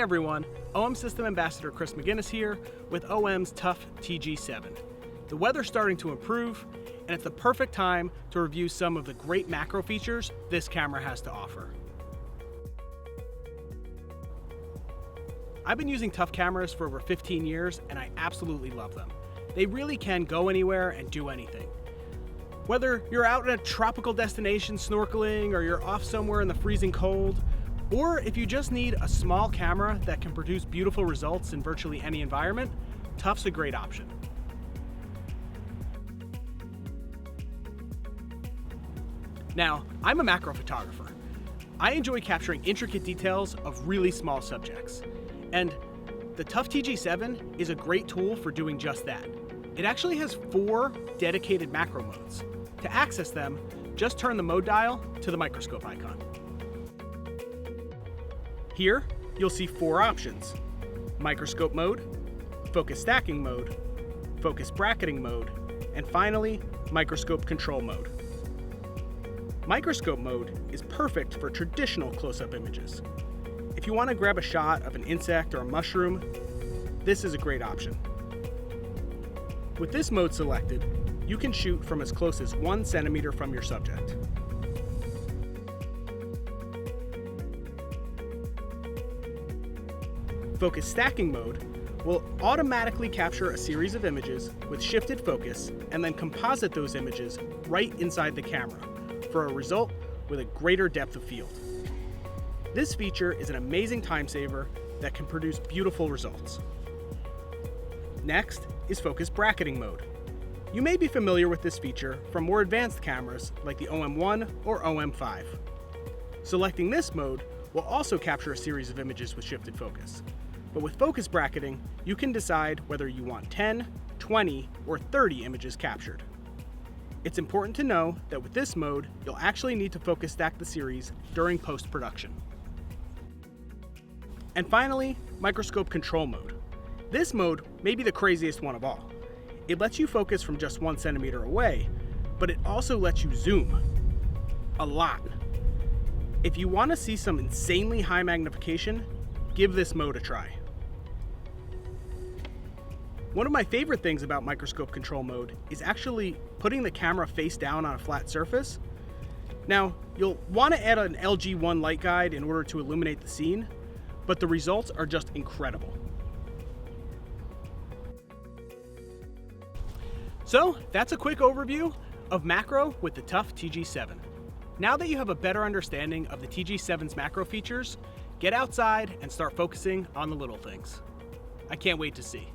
everyone, OM System Ambassador Chris McGinnis here with OM's tough TG-7. The weather's starting to improve, and it's the perfect time to review some of the great macro features this camera has to offer. I've been using tough cameras for over 15 years, and I absolutely love them. They really can go anywhere and do anything. Whether you're out at a tropical destination snorkeling, or you're off somewhere in the freezing cold, or if you just need a small camera that can produce beautiful results in virtually any environment, Tough's a great option. Now, I'm a macro photographer. I enjoy capturing intricate details of really small subjects. And the Tough TG-7 is a great tool for doing just that. It actually has 4 dedicated macro modes. To access them, just turn the mode dial to the microscope icon. Here, you'll see 4 options: microscope mode, focus stacking mode, focus bracketing mode, and finally, microscope control mode. Microscope mode is perfect for traditional close-up images. If you want to grab a shot of an insect or a mushroom, this is a great option. With this mode selected, you can shoot from as close as 1 centimeter from your subject. Focus stacking mode will automatically capture a series of images with shifted focus and then composite those images right inside the camera for a result with a greater depth of field. This feature is an amazing time saver that can produce beautiful results. Next is focus bracketing mode. You may be familiar with this feature from more advanced cameras like the OM1 or OM5. Selecting this mode will also capture a series of images with shifted focus. But with focus bracketing, you can decide whether you want 10, 20, or 30 images captured. It's important to know that with this mode, you'll actually need to focus stack the series during post-production. And finally, microscope control mode. This mode may be the craziest one of all. It lets you focus from just 1 centimeter away, but it also lets you zoom a lot. If you want to see some insanely high magnification, give this mode a try. One of my favorite things about microscope control mode is actually putting the camera face down on a flat surface. Now, you'll want to add an LG1 light guide in order to illuminate the scene, but the results are just incredible. So that's a quick overview of macro with the Tough TG-7. Now that you have a better understanding of the TG-7's macro features, get outside and start focusing on the little things. I can't wait to see.